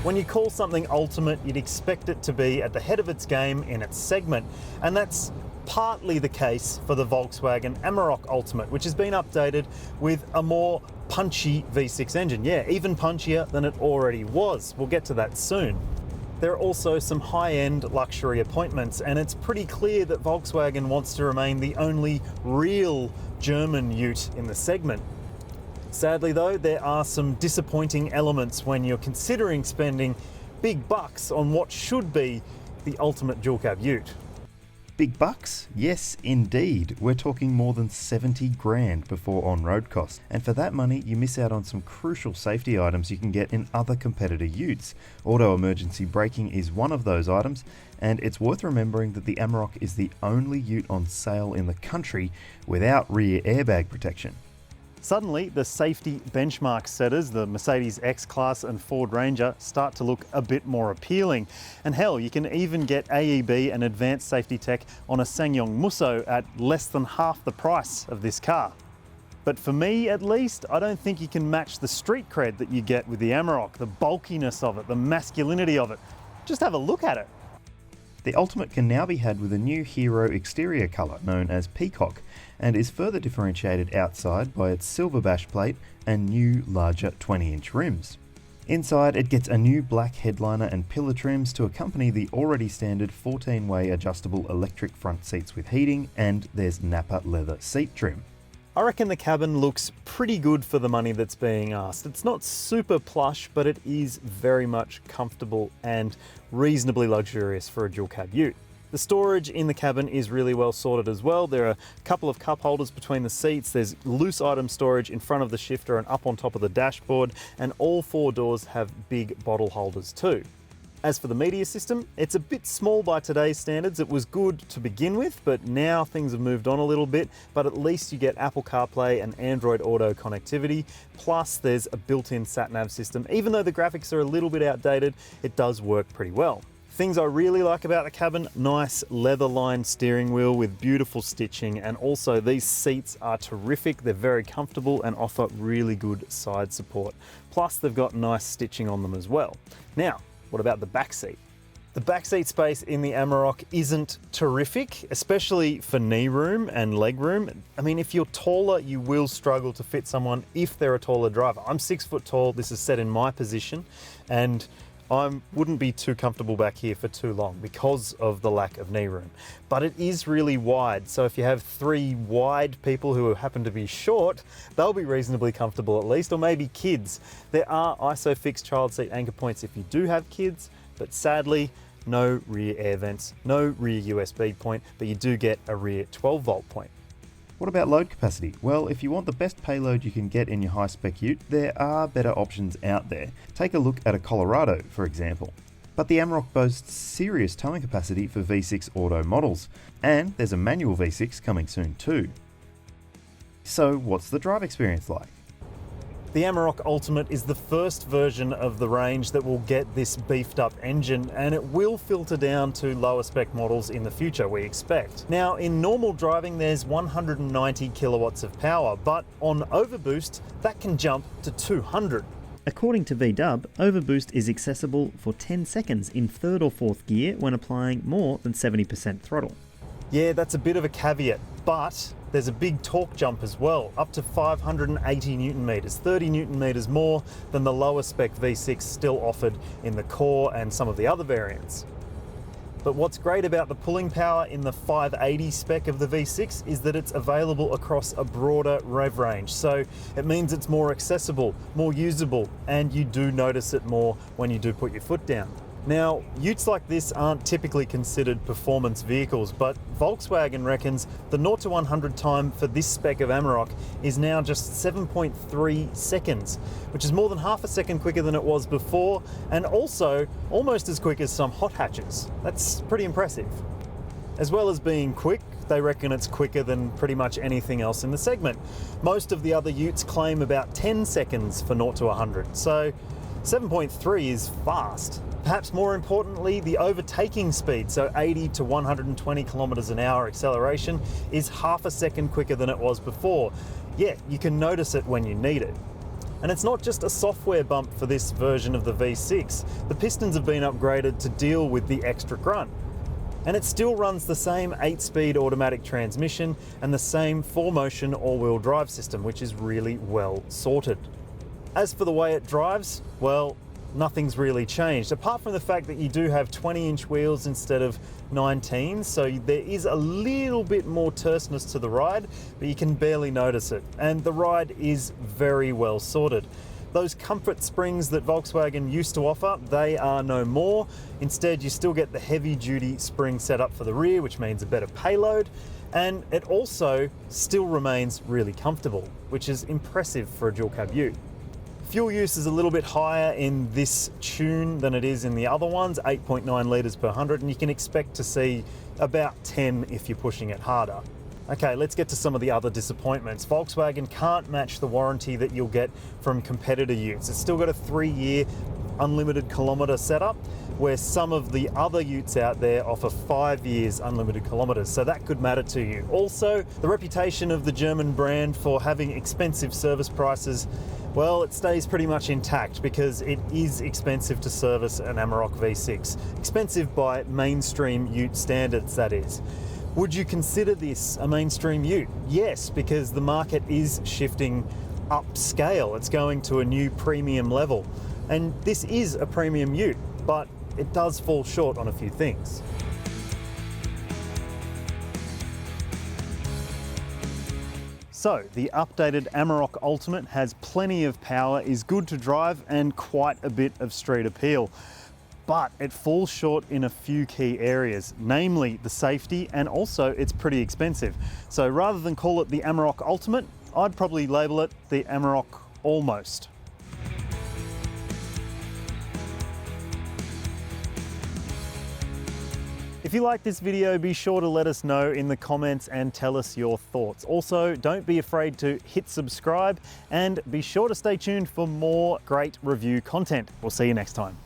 When you call something ultimate, you'd expect it to be at the head of its game in its segment, and that's partly the case for the Volkswagen Amarok Ultimate, which has been updated with a more punchy V6 engine. Yeah, even punchier than it already was. We'll get to that soon. There are also some high-end luxury appointments, and it's pretty clear that Volkswagen wants to remain the only real German ute in the segment. Sadly though, there are some disappointing elements when you're considering spending big bucks on what should be the ultimate dual cab ute. Big bucks? Yes, indeed. We're talking more than 70 grand before on-road costs. And for that money, you miss out on some crucial safety items you can get in other competitor utes. Auto emergency braking is one of those items, and it's worth remembering that the Amarok is the only ute on sale in the country without rear airbag protection. Suddenly, the safety benchmark setters, the Mercedes X-Class and Ford Ranger, start to look a bit more appealing. And hell, you can even get AEB and advanced safety tech on a SsangYong Musso at less than half the price of this car. But for me, at least, I don't think you can match the street cred that you get with the Amarok, the bulkiness of it, the masculinity of it. Just have a look at it. The Ultimate can now be had with a new hero exterior colour known as Peacock, and is further differentiated outside by its silver bash plate and new larger 20-inch rims. Inside, it gets a new black headliner and pillar trims to accompany the already standard 14-way adjustable electric front seats with heating, and there's Napa leather seat trim. I reckon the cabin looks pretty good for the money that's being asked. It's not super plush, but it is very much comfortable and reasonably luxurious for a dual cab ute. The storage in the cabin is really well sorted as well. There are a couple of cup holders between the seats, there's loose item storage in front of the shifter and up on top of the dashboard, and all four doors have big bottle holders too. As for the media system, it's a bit small by today's standards. It was good to begin with, but now things have moved on a little bit, but at least you get Apple CarPlay and Android Auto connectivity, plus there's a built-in sat-nav system. Even though the graphics are a little bit outdated, it does work pretty well. Things I really like about the cabin: nice leather-lined steering wheel with beautiful stitching, and also these seats are terrific. They're very comfortable and offer really good side support. Plus they've got nice stitching on them as well. Now, what about the back seat? The backseat space in the Amarok isn't terrific, especially for knee room and leg room. I mean, if you're taller, you will struggle to fit someone if they're a taller driver. I'm 6 foot tall, this is set in my position, and I wouldn't be too comfortable back here for too long because of the lack of knee room. But it is really wide, so if you have 3 wide people who happen to be short, they'll be reasonably comfortable at least, or maybe kids. There are ISOFIX child seat anchor points if you do have kids, but sadly, no rear air vents, no rear USB point, but you do get a rear 12-volt point. What about load capacity? Well, if you want the best payload you can get in your high-spec ute, there are better options out there. Take a look at a Colorado, for example. But the Amarok boasts serious towing capacity for V6 auto models, and there's a manual V6 coming soon too. So what's the drive experience like? The Amarok Ultimate is the first version of the range that will get this beefed up engine, and it will filter down to lower spec models in the future, we expect. Now, in normal driving there's 190 kilowatts of power, but on overboost that can jump to 200. According to VW, overboost is accessible for 10 seconds in 3rd or 4th gear when applying more than 70% throttle. Yeah, that's a bit of a caveat, but there's a big torque jump as well, up to 580 Newton meters, 30 Newton meters more than the lower spec V6 still offered in the Core and some of the other variants. But what's great about the pulling power in the 580 spec of the V6 is that it's available across a broader rev range. So it means it's more accessible, more usable, and you do notice it more when you do put your foot down. Now, utes like this aren't typically considered performance vehicles, but Volkswagen reckons the 0 to 100 time for this spec of Amarok is now just 7.3 seconds, which is more than half a second quicker than it was before, and also almost as quick as some hot hatches. That's pretty impressive. As well as being quick, they reckon it's quicker than pretty much anything else in the segment. Most of the other utes claim about 10 seconds for 0 to 100, so 7.3 is fast. Perhaps more importantly, the overtaking speed, so 80 to 120 kilometers an hour acceleration, is half a second quicker than it was before. Yeah, you can notice it when you need it. And it's not just a software bump for this version of the V6. The pistons have been upgraded to deal with the extra grunt. And it still runs the same 8-speed automatic transmission and the same 4-motion all-wheel drive system, which is really well sorted. As for the way it drives, well, nothing's really changed, apart from the fact that you do have 20-inch wheels instead of 19, so there is a little bit more terseness to the ride, but you can barely notice it. And the ride is very well sorted. Those comfort springs that Volkswagen used to offer, they are no more. Instead, you still get the heavy-duty spring setup for the rear, which means a better payload, and it also still remains really comfortable, which is impressive for a dual cab ute. Fuel use is a little bit higher in this tune than it is in the other ones, 8.9 litres per 100, and you can expect to see about 10 if you're pushing it harder. Okay, let's get to some of the other disappointments. Volkswagen can't match the warranty that you'll get from competitor utes. It's still got a 3-year unlimited kilometre setup, where some of the other utes out there offer 5 years unlimited kilometres, so that could matter to you. Also, the reputation of the German brand for having expensive service prices, well, it stays pretty much intact because it is expensive to service an Amarok V6. Expensive by mainstream ute standards, that is. Would you consider this a mainstream ute? Yes, because the market is shifting upscale. It's going to a new premium level. And this is a premium ute, but it does fall short on a few things. So, the updated Amarok Ultimate has plenty of power, is good to drive, and quite a bit of street appeal. But it falls short in a few key areas, namely the safety, and also it's pretty expensive. So rather than call it the Amarok Ultimate, I'd probably label it the Amarok Almost. If you like this video, be sure to let us know in the comments and tell us your thoughts. Also, don't be afraid to hit subscribe and be sure to stay tuned for more great review content. We'll see you next time.